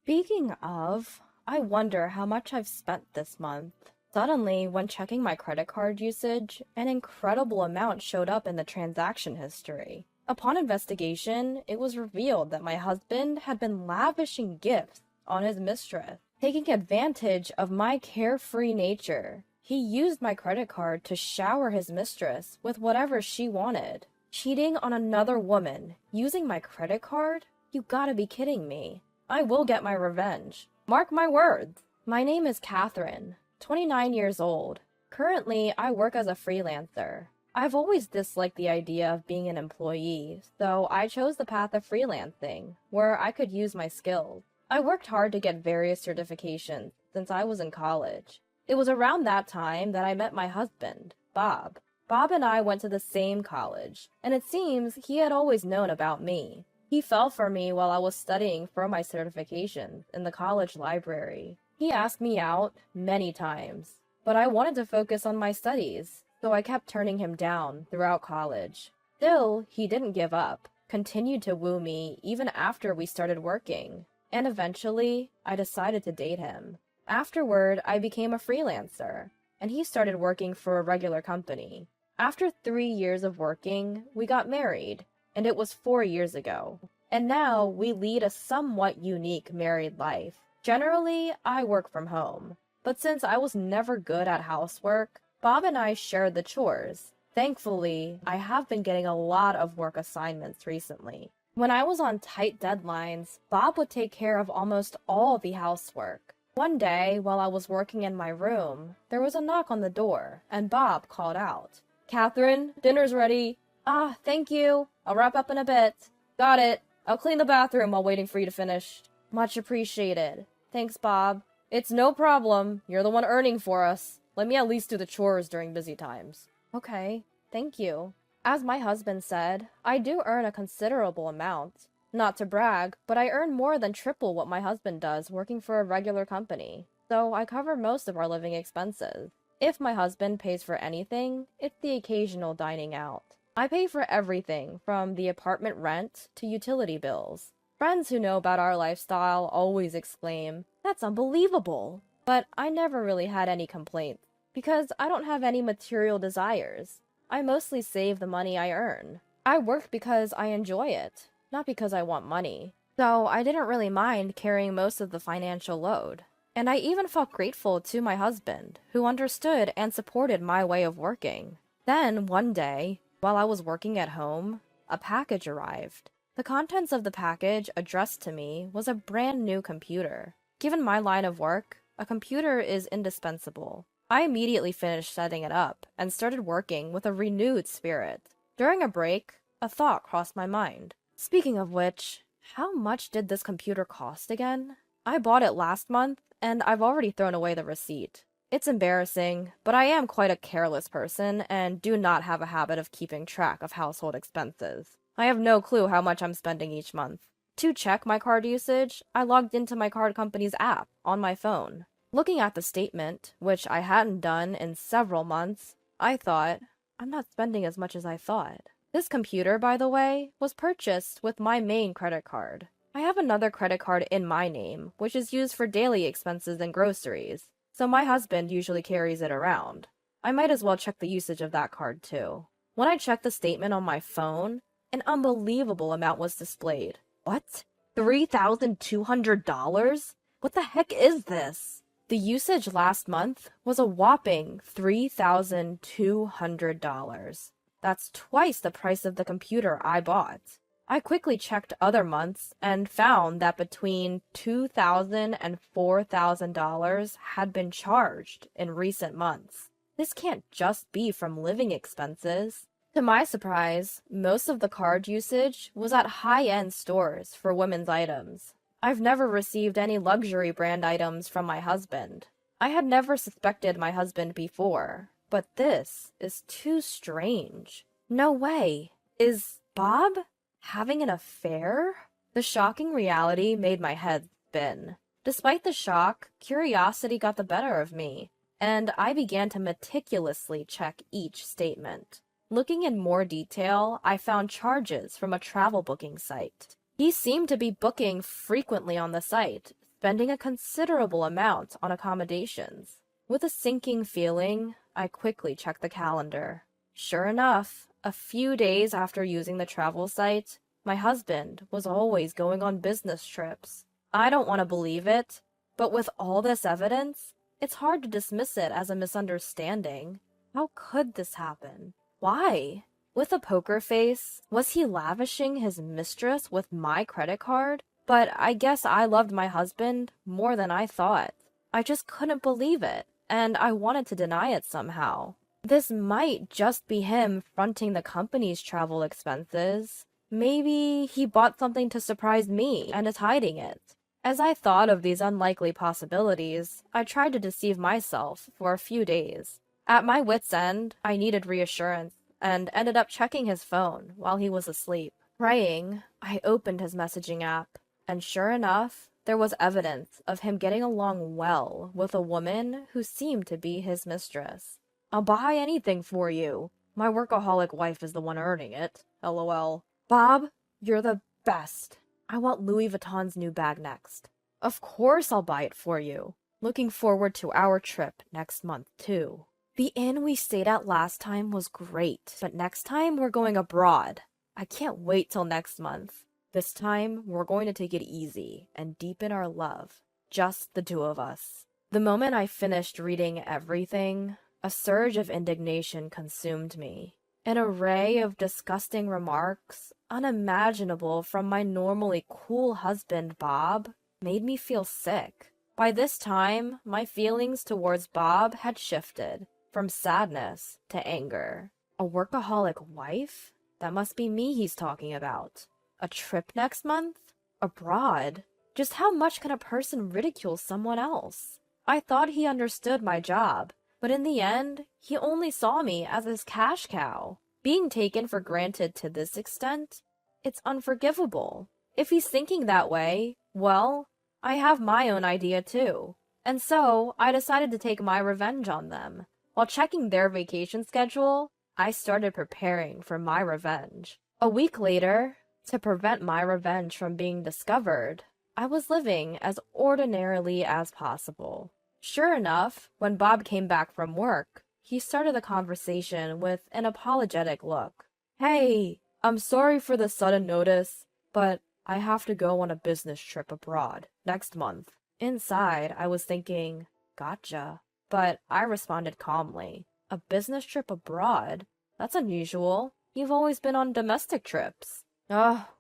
Speaking of, I wonder how much I've spent this month. Suddenly, when checking my credit card usage, an incredible amount showed up in the transaction history. Upon investigation, it was revealed that my husband had been lavishing gifts on his mistress, taking advantage of my carefree nature. He used my credit card to shower his mistress with whatever she wanted. Cheating on another woman using my credit card? You gotta be kidding me. I will get my revenge. Mark my words. My name is Catherine, 29 years old. Currently, I work as a freelancer. I've always disliked the idea of being an employee, so I chose the path of freelancing, where I could use my skills. I worked hard to get various certifications since I was in college. It was around that time that I met my husband, Bob. Bob and I went to the same college, and it seems he had always known about me. He fell for me while I was studying for my certifications in the college library. He asked me out many times, but I wanted to focus on my studies, so I kept turning him down throughout college. Still, he didn't give up, continued to woo me even after we started working, and eventually, I decided to date him. Afterward, I became a freelancer, and he started working for a regular company. After 3 years of working, we got married, and it was 4 years ago. And now we lead a somewhat unique married life. Generally, I work from home, but since I was never good at housework, Bob and I shared the chores. Thankfully, I have been getting a lot of work assignments recently. When I was on tight deadlines, Bob would take care of almost all the housework. One day, while I was working in my room, there was a knock on the door, and Bob called out, "Catherine, dinner's ready." "Ah, thank you. I'll wrap up in a bit." "Got it. I'll clean the bathroom while waiting for you to finish." "Much appreciated." "Thanks, Bob." "It's no problem. You're the one earning for us. Let me at least do the chores during busy times." "Okay, thank you." As my husband said, I do earn a considerable amount. Not to brag, but I earn more than triple what my husband does working for a regular company, so I cover most of our living expenses. If my husband pays for anything, it's the occasional dining out. I pay for everything from the apartment rent to utility bills. Friends who know about our lifestyle always exclaim, "That's unbelievable!" But I never really had any complaints, because I don't have any material desires. I mostly save the money I earn. I work because I enjoy it, not because I want money. So I didn't really mind carrying most of the financial load. And I even felt grateful to my husband, who understood and supported my way of working. Then, one day, while I was working at home, a package arrived. The contents of the package addressed to me was a brand new computer. Given my line of work, a computer is indispensable. I immediately finished setting it up and started working with a renewed spirit. During a break, a thought crossed my mind. Speaking of which, how much did this computer cost again? I bought it last month, and I've already thrown away the receipt. It's embarrassing, but I am quite a careless person and do not have a habit of keeping track of household expenses. I have no clue how much I'm spending each month. To check my card usage, I logged into my card company's app on my phone. Looking at the statement, which I hadn't done in several months, I thought, I'm not spending as much as I thought. This computer, by the way, was purchased with my main credit card. I have another credit card in my name, which is used for daily expenses and groceries, so my husband usually carries it around. I might as well check the usage of that card too. When I checked the statement on my phone, an unbelievable amount was displayed. What? $3,200? What the heck is this? The usage last month was a whopping $3,200. That's twice the price of the computer I bought. I quickly checked other months and found that between $2,000 and $4,000 had been charged in recent months. This can't just be from living expenses. To my surprise, most of the card usage was at high-end stores for women's items. I've never received any luxury brand items from my husband. I had never suspected my husband before, but this is too strange. No way. Is Bob having an affair? The shocking reality made my head spin. Despite the shock, curiosity got the better of me, and I began to meticulously check each statement. Looking in more detail, I found charges from a travel booking site. He seemed to be booking frequently on the site, spending a considerable amount on accommodations. With a sinking feeling, I quickly checked the calendar. Sure enough, a few days after using the travel site, my husband was always going on business trips. I don't want to believe it, but with all this evidence, it's hard to dismiss it as a misunderstanding. How could this happen? Why? With a poker face, was he lavishing his mistress with my credit card? But I guess I loved my husband more than I thought. I just couldn't believe it, and I wanted to deny it somehow. This might just be him fronting the company's travel expenses. Maybe he bought something to surprise me and is hiding it. As I thought of these unlikely possibilities, I tried to deceive myself for a few days. At my wit's end, I needed reassurance and ended up checking his phone while he was asleep. Praying, I opened his messaging app, and sure enough, there was evidence of him getting along well with a woman who seemed to be his mistress. "I'll buy anything for you. My workaholic wife is the one earning it. LOL. Bob, you're the best. I want Louis Vuitton's new bag next. Of course I'll buy it for you. Looking forward to our trip next month, too. The inn we stayed at last time was great, but next time we're going abroad. I can't wait till next month. This time, we're going to take it easy and deepen our love. Just the two of us." The moment I finished reading everything, a surge of indignation consumed me. An array of disgusting remarks, unimaginable from my normally cool husband, Bob, made me feel sick. By this time, my feelings towards Bob had shifted from sadness to anger. A workaholic wife? That must be me he's talking about. A trip next month? Abroad? Just how much can a person ridicule someone else? I thought he understood my job, but in the end, he only saw me as his cash cow. Being taken for granted to this extent, it's unforgivable. If he's thinking that way, well, I have my own idea too. And so, I decided to take my revenge on them. While checking their vacation schedule, I started preparing for my revenge. A week later, to prevent my revenge from being discovered, I was living as ordinarily as possible. Sure enough, when Bob came back from work, he started the conversation with an apologetic look. "Hey, I'm sorry for the sudden notice, but I have to go on a business trip abroad next month." Inside, I was thinking, gotcha. But I responded calmly. "A business trip abroad? That's unusual. You've always been on domestic trips."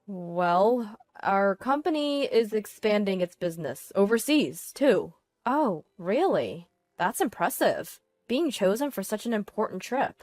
Well, our company is expanding its business overseas, too." "Oh, really? That's impressive. Being chosen for such an important trip."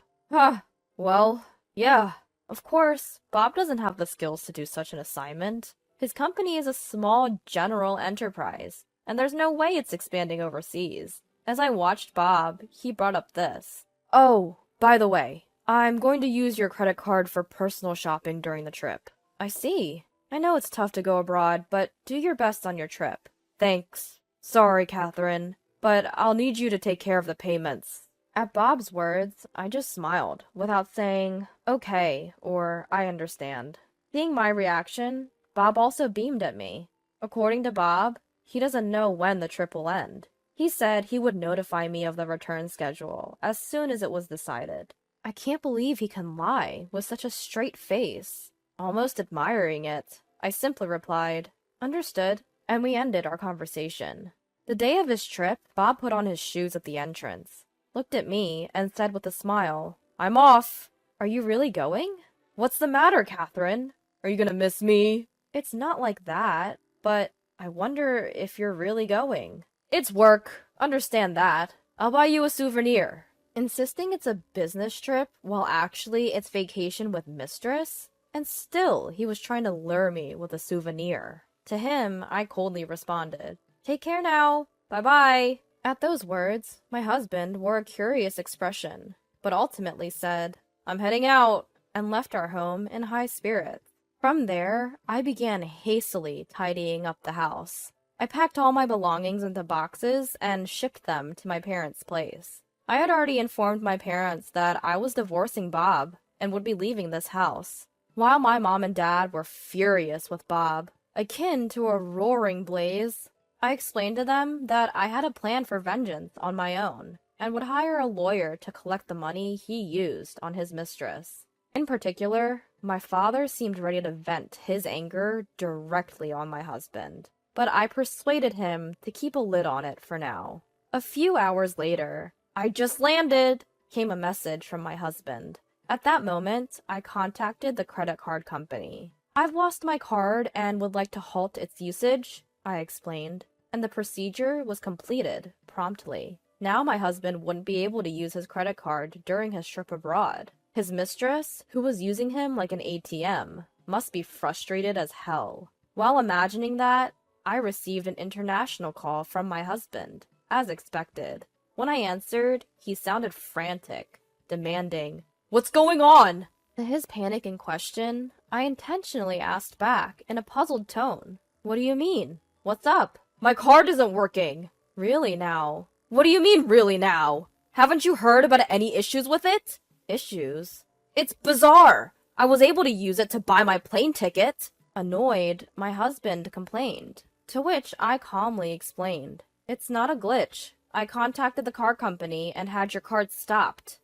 Well, yeah. Of course, Bob doesn't have the skills to do such an assignment. His company is a small general enterprise, and there's no way it's expanding overseas. As I watched Bob, he brought up this. "Oh, by the way, I'm going to use your credit card for personal shopping during the trip." "I see. I know it's tough to go abroad, but do your best on your trip." "Thanks. Sorry, Catherine, but I'll need you to take care of the payments." At Bob's words, I just smiled, without saying, "Okay," or "I understand." Seeing my reaction, Bob also beamed at me. According to Bob, he doesn't know when the trip will end. He said he would notify me of the return schedule as soon as it was decided. I can't believe he can lie with such a straight face. Almost admiring it, I simply replied, "Understood," and we ended our conversation. The day of his trip, Bob put on his shoes at the entrance, looked at me, and said with a smile, "I'm off." "Are you really going?" "What's the matter, Catherine? Are you gonna miss me?" "It's not like that, but I wonder if you're really going." "It's work. Understand that. I'll buy you a souvenir." Insisting it's a business trip while actually it's vacation with mistress? And still, he was trying to lure me with a souvenir. To him, I coldly responded, "Take care now. Bye-bye." At those words, my husband wore a curious expression, but ultimately said, "I'm heading out," and left our home in high spirits. From there, I began hastily tidying up the house. I packed all my belongings into boxes and shipped them to my parents' place. I had already informed my parents that I was divorcing Bob and would be leaving this house. While my mom and dad were furious with Bob, akin to a roaring blaze, I explained to them that I had a plan for vengeance on my own and would hire a lawyer to collect the money he used on his mistress. In particular, my father seemed ready to vent his anger directly on my husband, but I persuaded him to keep a lid on it for now. A few hours later, "I just landed," came a message from my husband. At that moment, I contacted the credit card company. "I've lost my card and would like to halt its usage," I explained, and the procedure was completed promptly. Now my husband wouldn't be able to use his credit card during his trip abroad. His mistress, who was using him like an ATM, must be frustrated as hell. While imagining that, I received an international call from my husband, as expected. When I answered, he sounded frantic, demanding, "What's going on?" To his panic in question, I intentionally asked back in a puzzled tone, "What do you mean? What's up?" "My card isn't working." "Really now?" "What do you mean, really now? Haven't you heard about any issues with it?" "Issues?" "It's bizarre. I was able to use it to buy my plane ticket." Annoyed, my husband complained, to which I calmly explained, "It's not a glitch. I contacted the car company and had your card stopped."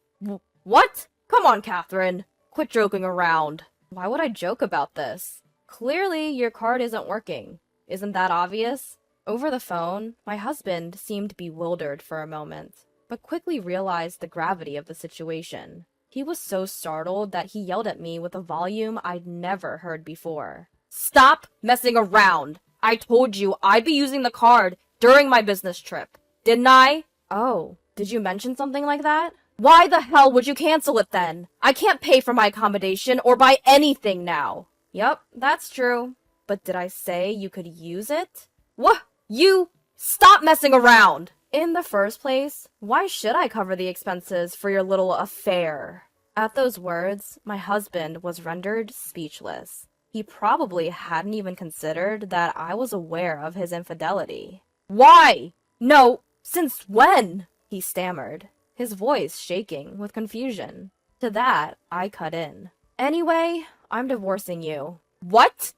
"What? Come on, Catherine. Quit joking around." Why would I joke about this? Clearly, your card isn't working. Isn't that obvious? Over the phone, my husband seemed bewildered for a moment, but quickly realized the gravity of the situation. He was so startled that he yelled at me with a volume I'd never heard before. "Stop messing around! I told you I'd be using the card during my business trip, didn't I?" "Oh, did you mention something like that?" "Why the hell would you cancel it then? I can't pay for my accommodation or buy anything now." "Yup, that's true. But did I say you could use it?" "What? You? Stop messing around!" "In the first place, why should I cover the expenses for your little affair?" At those words, my husband was rendered speechless. He probably hadn't even considered that I was aware of his infidelity. "Why? No, since when?" he stammered, his voice shaking with confusion. To that, I cut in. "Anyway, I'm divorcing you." "What?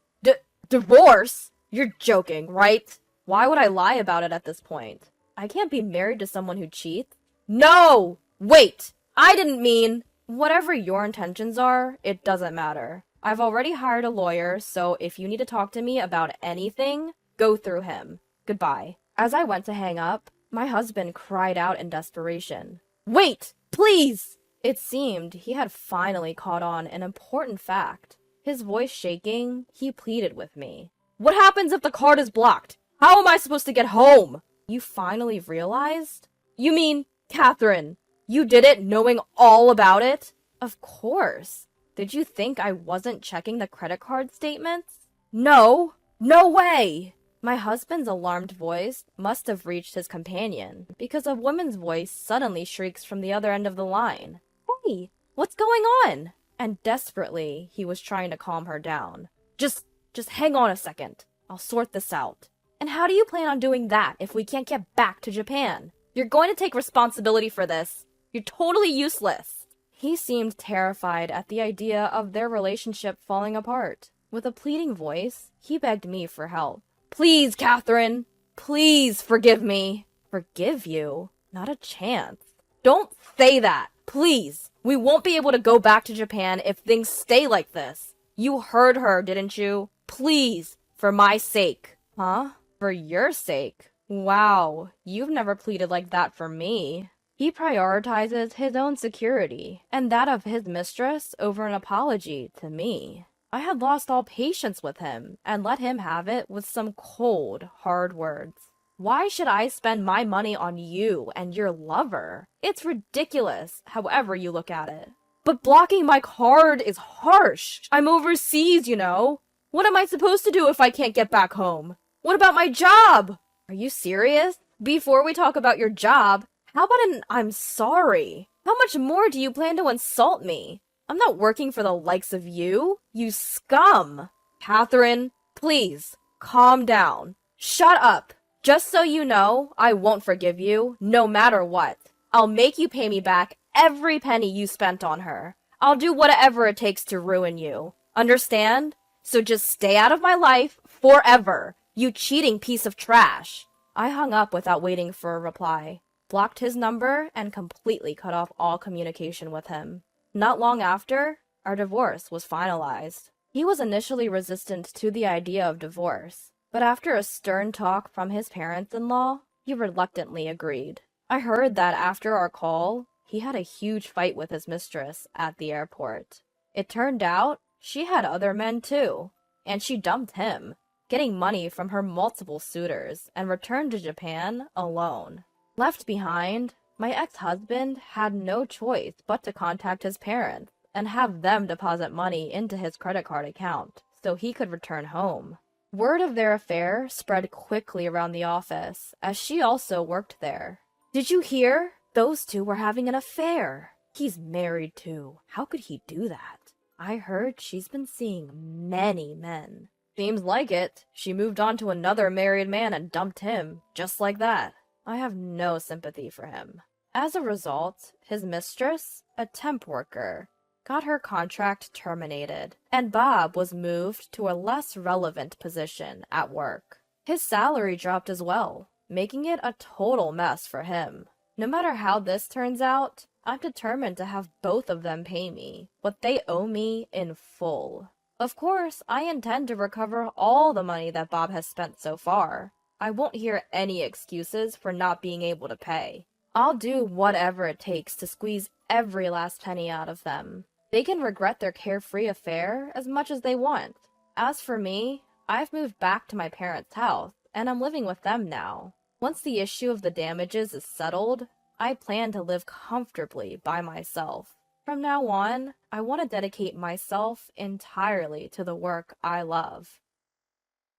Divorce? You're joking, right?" Why would I lie about it at this point? I can't be married to someone who cheats. "No! Wait! I didn't mean—" "Whatever your intentions are, it doesn't matter. I've already hired a lawyer, so if you need to talk to me about anything, go through him. Goodbye." As I went to hang up, my husband cried out in desperation, "Wait! Please!" It seemed he had finally caught on an important fact. His voice shaking, he pleaded with me. "What happens if the card is blocked? How am I supposed to get home?" "You finally realized?" "You mean, Catherine, you did it knowing all about it?" "Of course. Did you think I wasn't checking the credit card statements?" "No! No way!" My husband's alarmed voice must have reached his companion, because a woman's voice suddenly shrieks from the other end of the line. "Hey, what's going on?" And desperately, he was trying to calm her down. Just hang on a second. I'll sort this out." "And how do you plan on doing that if we can't get back to Japan? You're going to take responsibility for this. You're totally useless." He seemed terrified at the idea of their relationship falling apart. With a pleading voice, he begged me for help. "Please, Catherine! Please forgive me." "Forgive you? Not a chance." "Don't say that! Please! We won't be able to go back to Japan if things stay like this. You heard her, didn't you? Please, for my sake." "Huh? For your sake? Wow, you've never pleaded like that for me." He prioritizes his own security and that of his mistress over an apology to me. I had lost all patience with him and let him have it with some cold, hard words. Why should I spend my money on you and your lover? It's ridiculous, however you look at it. "But blocking my card is harsh. I'm overseas, you know. What am I supposed to do if I can't get back home? What about my job?" "Are you serious? Before we talk about your job, how about an I'm sorry? How much more do you plan to insult me? I'm not working for the likes of you, you scum." "Catherine, please, calm down. Shut up. Just so you know, I won't forgive you, no matter what. I'll make you pay me back every penny you spent on her. I'll do whatever it takes to ruin you. Understand? So just stay out of my life forever. You cheating piece of trash! I hung up without waiting for a reply, blocked his number, and completely cut off all communication with him. Not long after, our divorce was finalized. He was initially resistant to the idea of divorce, but after a stern talk from his parents-in-law, he reluctantly agreed. I heard that after our call, he had a huge fight with his mistress at the airport. It turned out she had other men too, and she dumped him, getting money from her multiple suitors, and returned to Japan alone. Left behind, my ex-husband had no choice but to contact his parents and have them deposit money into his credit card account so he could return home. Word of their affair spread quickly around the office, as she also worked there. Did you hear? Those two were having an affair. He's married too. How could he do that? I heard she's been seeing many men. Seems like it. She moved on to another married man and dumped him, just like that. I have no sympathy for him. As a result, his mistress, a temp worker, got her contract terminated, and Bob was moved to a less relevant position at work. His salary dropped as well, making it a total mess for him. No matter how this turns out, I'm determined to have both of them pay me what they owe me in full. Of course, I intend to recover all the money that Bob has spent so far. I won't hear any excuses for not being able to pay. I'll do whatever it takes to squeeze every last penny out of them. They can regret their carefree affair as much as they want. As for me, I've moved back to my parents' house, and I'm living with them now. Once the issue of the damages is settled, I plan to live comfortably by myself. From now on, I want to dedicate myself entirely to the work I love.